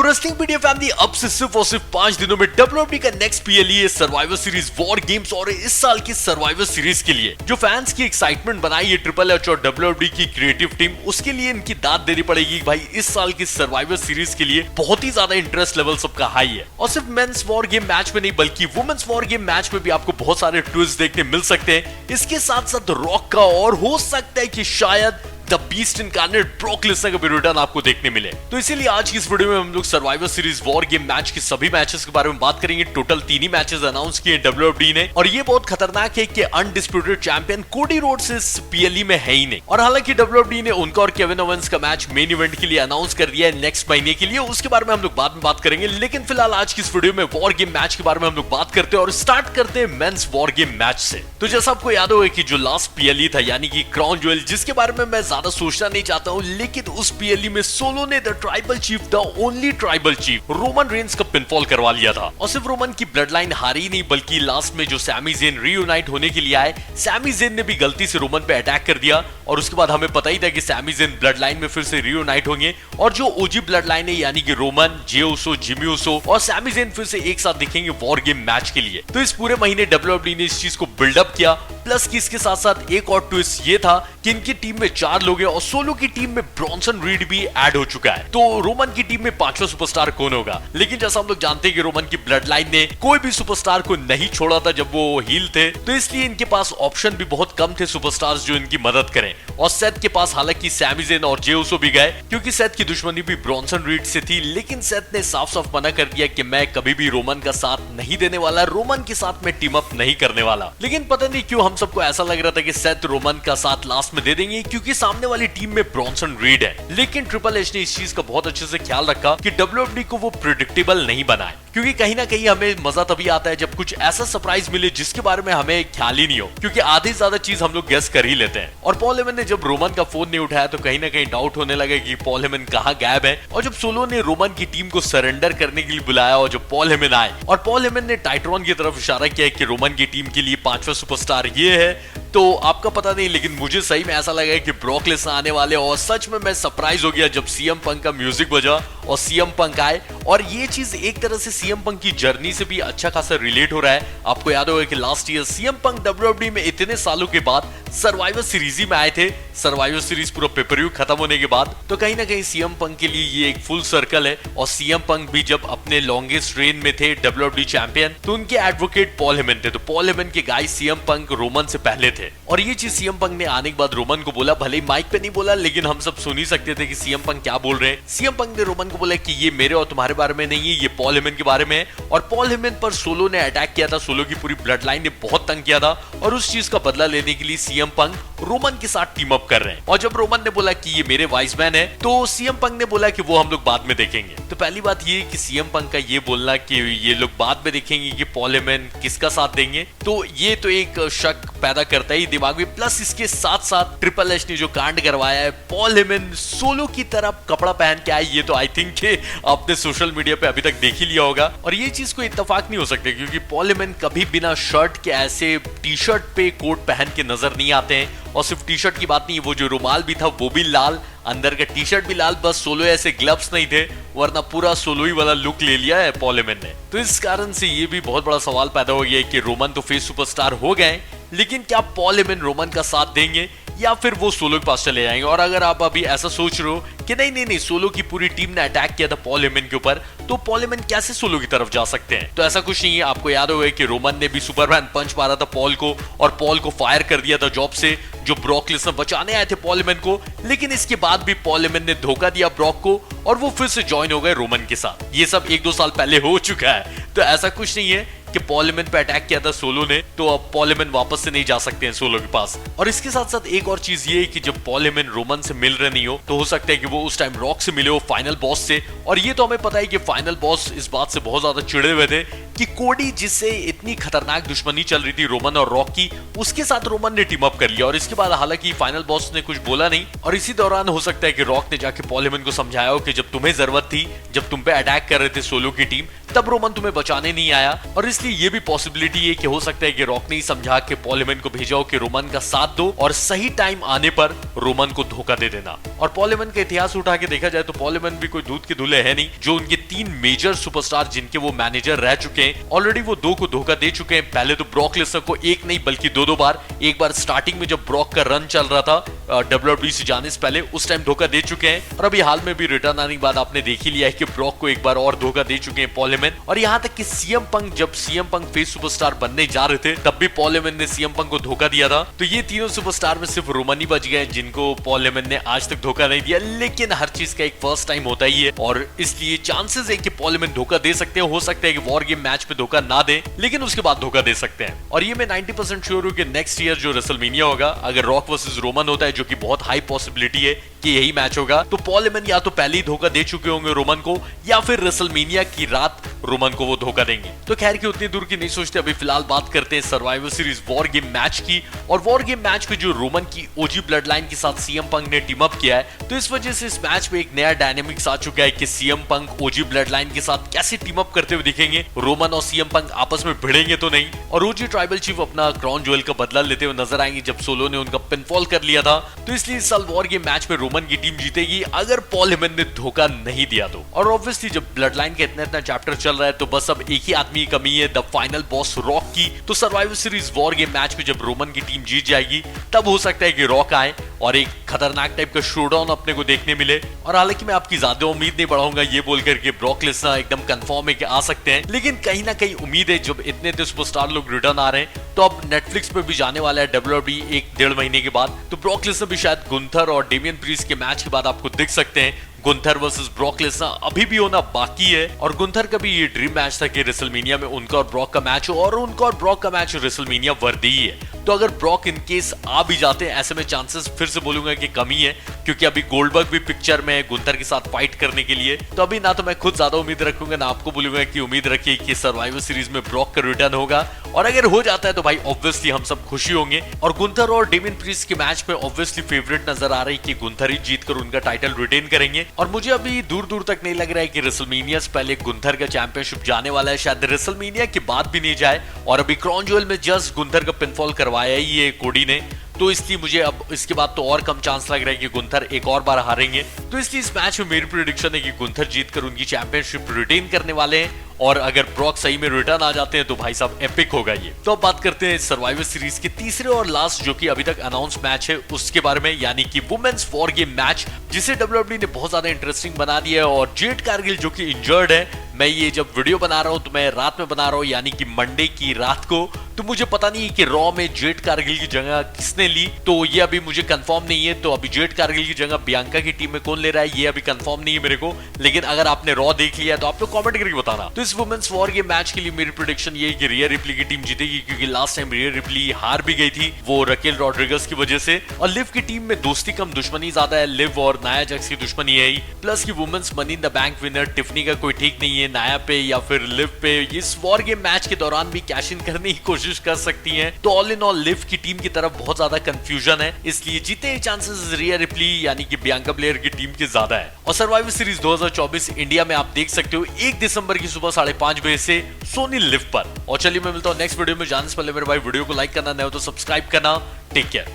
Wrestling पीडिया family अब से सिर्फ और सिर्फ 5 दिनों में डब्ल्यूडब्ल्यूई का next PLE survivor series war games और इस साल की सर्वाइवर सीरीज के लिए जो फैंस की एक्साइटमेंट बनाई है ट्रिपल एच और डब्ल्यूडब्ल्यूई की क्रिएटिव टीम, उसके लिए इनकी दाद देनी पड़ेगी। भाई इस साल की सर्वाइवर सीरीज के लिए बहुत ही ज्यादा इंटरेस्ट लेवल सबका हाई है और सिर्फ मेंस वॉर गेम मैच में नहीं बल्कि वुमेन्स वॉर गेम मैच में भी आपको बहुत सारे ट्विस्ट देखने मिल सकते हैं। इसके साथ साथ रॉक का और हो सकता है कि शायद the beast incarnate Brock Lesnar का भी रिटर्न आपको देखने मिले। तो इसीलिए आज की इस वीडियो में हम लोग survivor series war game match के सभी मैचेस के बारे में बात करेंगे। टोटल 3 ही मैचेस अनाउंस किए डब्ल्यूडब्ल्यूई ने और ये बहुत खतरनाक है कि अनडिस्प्यूटेड चैंपियन कोडी रोड्स इस पीएलई में है ही नहीं। और हालांकि डब्ल्यूडब्ल्यूई ने उनका और केविन ओवेंस का मैच मेन इवेंट के लिए अनाउंस कर दिया है नेक्स्ट महीने के लिए, उसके बारे में हम लोग बाद में बात करेंगे। लेकिन फिलहाल आज की इस वीडियो में वॉर गेम मैच के बारे में हम लोग बात करते हैं और स्टार्ट करते हैं मेंस वॉर गेम मैच से। तो जैसा आपको याद होगा कि जो लास्ट पीएलई था यानी कि क्राउन ज्वेल, जिसके बारे में मैं ज्यादा सोचना नहीं हूं, लेकिन उस पीएलई में सोलो ने the tribal chief, the only tribal chief Roman Reigns का पिनफॉल करवा लिया था। और सिर्फ रोमन की ब्लड लाइन हारी ही नहीं बल्कि लास्ट में जो सैमी ज़ेन रीयूनाइट होने के लिए आए, सैमी ज़ेन ने भी गलती से रोमन पे अटैक कर दिया और उसके बाद हमें पता ही था कि सैमी ज़ेन ब्लड लाइन में फिर से रीयूनाइट होंगे और जो ओजी ब्लड लाइन है यानी कि रोमन, जे उसो, जिमी उसो और सैमी ज़ेन फिर से एक साथ दिखेंगे वॉर गेम मैच के लिए। तो इस पूरे महीने डब्ल्यूडब्ल्यूई ने इस चीज को बिल्डअप किया, प्लस कि इसके साथ साथ एक और ट्विस्ट ये था कि इनकी टीम में 4 लोग हैं और सोलो की टीम में ब्रॉन्सन रीड भी ऐड हो चुका है। तो रोमन की टीम में 5वां सुपरस्टार कौन होगा? लेकिन जैसा हम लोग जानते हैं कि रोमन की ब्लड लाइन ने कोई भी सुपरस्टार को नहीं छोड़ा था जब वो हील थे, तो इसलिए इनके पास ऑप्शन भी बहुत कम थे सुपरस्टार्स जो इनकी मदद करें। और सेथ के पास हालांकि सैमी ज़ेन और जे उसो भी गए क्योंकि सेथ की दुश्मनी भी ब्रॉन्सन रीड से थी, लेकिन सेथ ने साफ साफ मना कर दिया कि मैं कभी भी रोमन का साथ नहीं देने वाला, रोमन के साथ मैं टीम अप नहीं करने वाला। लेकिन पता नहीं क्यों हम सबको ऐसा लग रहा था कि सेथ रोमन का साथ लास्ट में दे देंगे क्योंकि सामने वाली टीम में ब्रॉन्सन रीड है। लेकिन ट्रिपल एच ने इस चीज का बहुत अच्छे से ख्याल रखा कि डब्ल्यूडब्ल्यूई को वो प्रिडिक्टेबल नहीं बनाए, क्योंकि कहीं ना कहीं हमें मजा तभी आता है जब कुछ ऐसा सरप्राइज मिले जिसके बारे में हमें ख्याल ही नहीं हो, क्योंकि आधी ज्यादा चीज हम लोग गेस कर ही लेते हैं। और पॉल हेमन ने जब रोमन का फोन नहीं उठाया तो कहीं ना कहीं डाउट होने लगा कि पॉल हेमन कहाँ गायब है। और जब सोलो ने रोमन की टीम को सरेंडर करने के लिए बुलाया और जब पॉल हेमन आए और पॉल हेमन ने टाइट्रॉन की तरफ इशारा किया कि रोमन की टीम के लिए 5वां सुपरस्टार ये है, तो आपका पता नहीं लेकिन मुझे सही में ऐसा लगा कि ब्रॉक लेसनर आने वाले। और सच में मैं सरप्राइज हो गया जब सीएम पंक का म्यूजिक बजा और सीएम पंक आए। और ये चीज एक तरह से सीएम पंक की जर्नी से भी अच्छा खासा रिलेट हो रहा है। आपको याद होगा कि last year CM Punk WWE में इतने सालों के बाद सर्वाइवर सीरीज ही में आए थे, सर्वाइवर सीरीज पूरा पेपर-व्यू खत्म होने के बाद। तो कहीं ना कहीं सीएम पंक के लिए ये एक फुल सर्कल है। और सीएम पंक भी जब अपने लॉन्गेस्ट रेन में थे डब्ल्यूडब्ल्यूई चैंपियन, तो उनके एडवोकेट पॉल हेमन थे। तो पॉल हेमन के गाइस सीएम पंक रोमन से पहले थे और ये चीज सीएम पंक ने आने के बाद रोमन को बोला, भले ही माइक पे नहीं बोला लेकिन हम सब सुन ही सकते थे कि सीएम पंक क्या बोल रहे हैं। सीएम पंक ने रोमन को बोला कि ये मेरे और तुम्हारे बारे में नहीं है, ये पॉल हेमन के बारे में है। और पॉल हेमन पर सोलो ने अटैक किया था, सोलो की पूरी ब्लड लाइन ने बहुत तंग किया था और उस चीज का बदला लेने के लिए सीएम पंक रोमन के साथ टीम अप कर रहे हैं। और जब रोमन ने बोला कि ये मेरे वाइस मैन है तो सीएम पंक ने बोला कि वो हम लोग बाद में देखेंगे। तो पहली बात ये कि सीएम पंक का ये बोलना कि ये लोग बाद में देखेंगे कि पॉल हेमन किसका साथ देंगे, तो ये तो एक शक पैदा करता ही दिमाग में। प्लस इसके साथ साथ ट्रिपल एच ने जो कांड करवाया है, पॉल हेमन सोलो की तरह कपड़ा पहन के आए, ये तो आई थिंक कि आपने सोशल मीडिया पे अभी तक देख ही लिया होगा। और ये चीज को इत्तेफाक नहीं हो सकता क्योंकि पॉल हेमन कभी बिना शर्ट के ऐसे टी शर्ट पे कोट पहन के नजर नहीं आते हैं। और सिर्फ टी शर्ट की बात नहीं, वो जो रुमाल भी था वो भी लाल, अंदर का टी शर्ट भी लाल, बस सोलो ऐसे ग्लव्स नहीं थे, वरना पूरा सोलो ही वाला लुक ले लिया है पॉल हेमन ने। तो इस कारण से ये भी बहुत बड़ा सवाल पैदा हो गया है कि रोमन तो फेस सुपरस्टार हो गए, लेकिन क्या पॉल हेमन रोमन का साथ देंगे या फिर वो सोलो के पास चले जाएंगे? और अगर आप अभी ऐसा सोच रहे हो कि नहीं सोलो की पूरी टीम ने अटैक किया था पॉल हेमन के ऊपर, तो पॉल हेमन कैसे सोलो की तरफ जा सकते हैं? तो ऐसा कुछ नहीं है। आपको याद होगा कि रोमन ने भी सुपरमैन पंच मारा था पॉल को और पॉल को फायर कर दिया था जॉब से, जो ब्रॉक लेसनर बचाने आए थे पॉल हेमन को। लेकिन इसके बाद भी पॉल हेमन ने धोखा दिया ब्रॉक को और वो फिर से ज्वाइन हो गए रोमन के साथ। ये सब 1-2 साल पहले हो चुका है। तो ऐसा कुछ नहीं है कि पॉल हेमन पे अटैक किया था सोलो ने तो अब पॉल हेमन वापस से नहीं जा सकते हैं सोलो के पास। और इसके साथ साथ एक और चीज ये है कि जब पॉल हेमन रोमन से मिल रहे नहीं हो सकता है कि वो उस टाइम रॉक से मिले हो, फाइनल बॉस से। और ये तो हमें पता है कि फाइनल बॉस इस बात से बहुत ज्यादा चिड़े हुए थे कि कोडी जिससे इतनी खतरनाक दुश्मनी चल रही थी रोमन और रॉक की, उसके साथ रोमन ने टीम अप कर लिया और इसके बाद हालांकि फाइनल बॉस ने कुछ बोला नहीं और इसी दौरान हो सकता है कि रॉक ने जाके पॉल हेमन को समझाया हो कि जब तुम्हें जरूरत थी, जब तुम पे अटैक कर रहे थे सोलो की टीम, तब रोमन तुम्हें बचाने नहीं आया और इसलिए ये भी पॉसिबिलिटी है कि हो सकता है कि रॉक ने ही समझा के पॉल हेमन को भेजा हो कि रोमन का साथ दो और सही टाइम आने पर रोमन को धोखा दे देना। और पॉल हेमन का इतिहास उठा के देखा जाए तो पॉल हेमन भी कोई दूध के धुले है नहीं, जो उनके 3 मेजर सुपरस्टार जिनके वो मैनेजर रह चुके हैं, ऑलरेडी वो 2 को धोखा दे चुके हैं। पहले तो ब्रॉक लेसनर को एक नहीं बल्कि 2 बार, एक बार स्टार्टिंग में जब ब्रॉक का रन चल रहा था WWE से जाने से पहले, उस टाइम धोखा दे चुके हैं और अभी हाल में भी रिटर्न आने के बाद आपने देख ही लिया है कि ब्रॉक को एक बार और धोखा दे चुके हैं पॉल हेमन। और यहाँ तक कि सीएम पंक, जब सीएम पंक फेस सुपरस्टार बनने जा रहे थे तब भी पॉल हेमन ने सीएम पंक को धोखा दिया था। तो ये तीनों सुपरस्टार में सिर्फ रोमन ही बच गए जिनको पॉल हेमन ने आज तक धोखा नहीं दिया, लेकिन हर चीज का एक फर्स्ट टाइम होता ही है और इसलिए चांसेस है कि पॉल हेमन धोखा दे सकते हैं। हो सकता है कि वॉर गेम मैच में धोखा ना दे, लेकिन उसके बाद धोखा दे सकते हैं। और ये मैं 90% श्योर हूं कि नेक्स्ट ईयर जो रेसलमेनिया होगा, अगर रॉक वर्सेस रोमन होता है, जो कि बहुत हाई पॉसिबिलिटी है कि यही मैच होगा, तो पॉल हेमन या तो पहले ही धोखा दे चुके होंगे रोमन को या फिर रेसलमेनिया की रात रोमन को वो धोखा देंगे। तो खैर की उतनी दूर की नहीं सोचते, अभी फिलहाल बात करते हैं survivor series war game match की। और वॉर गेम मैच में जो रोमन की ओजी ब्लड लाइन के साथ सीएम पंक ने टीम अप किया है, तो इस वजह से इस मैच में एक नया डायनेमिक्स आ चुका है कि सीएम पंक ओजी ब्लड लाइन के साथ कैसे टीम अप करते हुए दिखेंगे। रोमन और सीएम पंक आपस में भिड़ेंगे तो नहीं और ओजी ट्राइबल चीफ अपना क्राउन ज्वेल का बदला लेते हुए नजर आएंगे जब सोलो ने उनका पिनफॉल कर लिया था। तो इसलिए इस साल वॉर गेम मैच में रोमन की टीम जीतेगी अगर पॉल हेमन ने धोखा नहीं दिया तो। और ऑब्वियसली जब ब्लड लाइन का इतना चैप्टर चल रहा है तो बस अब एक ही आदमी की कमी है, द फाइनल बॉस रॉक की। तो survivor series war game match में जब रोमन की टीम जीत जाएगी तब हो सकता है कि रॉक आए और एक खतरनाक टाइप का शोडाउन अपने को देखने मिले। और हालांकि मैं आपकी ज्यादा उम्मीद नहीं बढ़ाऊंगा ये बोलकर के ब्रॉक लेसनर एकदम कंफर्म है कि आ सकते हैं, लेकिन कहीं ना कहीं उम्मीद है जब इतने सुपरस्टार लोग रिटर्न आ रहे हैं तो अब नेटफ्लिक्स पे भी जाने वाला है WWE 1-1.5 महीने के बाद, तो ब्रॉक लेसनर भी शायद गुंथर और डेमियन प्रीस्ट के मैच के बाद आपको दिख सकते हैं। गुंथर वर्सेस ब्रॉक लेसनर अभी भी होना बाकी है और गुंथर का भी ये ड्रीम मैच था कि रेसलमेनिया में उनका और ब्रॉक का मैच हो और उनका और ब्रॉक का मैच रेसलमेनिया वर्दी ही है। तो अगर ब्रॉक इन केस आ भी जाते हैं, ऐसे में चांसेस फिर से बोलूंगा कि कमी है, क्योंकि अभी गोल्डबर्ग भी पिक्चर में है गुंथर के साथ फाइट करने के लिए। तो अभी ना तो मैं खुद ज्यादा उम्मीद रखूंगा ना आपको बोलूंगा कि उम्मीद रखिए कि सर्वाइवर सीरीज में ब्रॉक का रिटर्न होगा, और अगर हो जाता है तो भाई ऑब्वियसली हम सब खुशी होंगे। और गुंथर और डेमियन प्रीस्ट के मैच में ऑब्वियसली फेवरेट नजर आ रही कि गुंथर ही जीतकर उनका टाइटल रिटेन करेंगे। और मुझे अभी दूर दूर तक नहीं लग रहा है कि रेसलमेनिया से पहले गुंथर का चैंपियनशिप जाने वाला है, शायद रेसलमेनिया के बाद भी नहीं जाए। और अभी क्राउन ज्वेल में जस्ट गुंथर का पिनफॉल करवाया ही है कोडी ने, तो इसलिए मुझे अब इसके बाद तो और कम चांस लग रहा है कि गुंथर एक और बार हारेंगे। तो इसलिए इस मैच में मेरी प्रेडिक्शन है कि गुंथर जीतकर उनकी चैंपियनशिप रिटेन करने वाले हैं, और अगर ब्रॉक सही में रिटर्न आ जाते हैं तो भाई साहब एपिक होगा ये। तो अब बात करते हैं सर्वाइवर सीरीज के तीसरे और लास्ट जो कि अभी तक अनाउंस मैच है उसके बारे में, यानी कि वुमेन्स वॉर गेम मैच, जिसे WWE ने बहुत ज्यादा इंटरेस्टिंग बना दिया है। और जेड कारगिल जो कि इंजर्ड है, मैं ये जब वीडियो बना रहा हूं तो मैं रात में बना रहा हूं, यानी कि मंडे की रात को, तो मुझे पता नहीं है कि रॉ में जेड कारगिल की जगह किसने ली, तो ये अभी मुझे कंफर्म नहीं है। तो अभी जेड कारगिल की जगह बियांका की टीम में कौन ले रहा है ये अभी कंफर्म नहीं है मेरे को, लेकिन अगर आपने रॉ देख लिया तो आप लोग कमेंट करके बताना। तो इस वुमेन्स वॉर गेम मैच के लिए मेरी प्रेडिक्शन ये है कि रिया रिप्ली की टीम जीतेगी, क्योंकि लास्ट टाइम रिया रिप्ली हार भी गई थी वो रकेल रॉड्रिगस की वजह से। और लिव की टीम में दोस्ती कम दुश्मनी ज्यादा है, लिव और नाया जैक्स की दुश्मनी है ही, प्लस की women's money in the bank winner Tiffany का कोई ठीक नहीं है, नाया पे या फिर लिव पे इस वॉर गेम मैच के दौरान भी कैश इन करने की कोशिश कर सकती हैं। तो ऑल इन ऑल लिव की टीम की तरफ बहुत ज्यादा कंफ्यूजन है, इसलिए जीते ही चांसेस रिया रिप्ली यानी कि बियांका ब्लेयर की टीम के ज्यादा है। और सर्वाइवर सीरीज 2024 इंडिया में आप देख सकते हो 1 दिसंबर की सुबह 5:30 बजे से सोनी लिव पर। और चलिए मैं मिलता हूं नेक्स्ट वीडियो में, जाने से पहले मेरे भाई वीडियो को लाइक करना, नहीं हो तो सब्सक्राइब करना। Take care.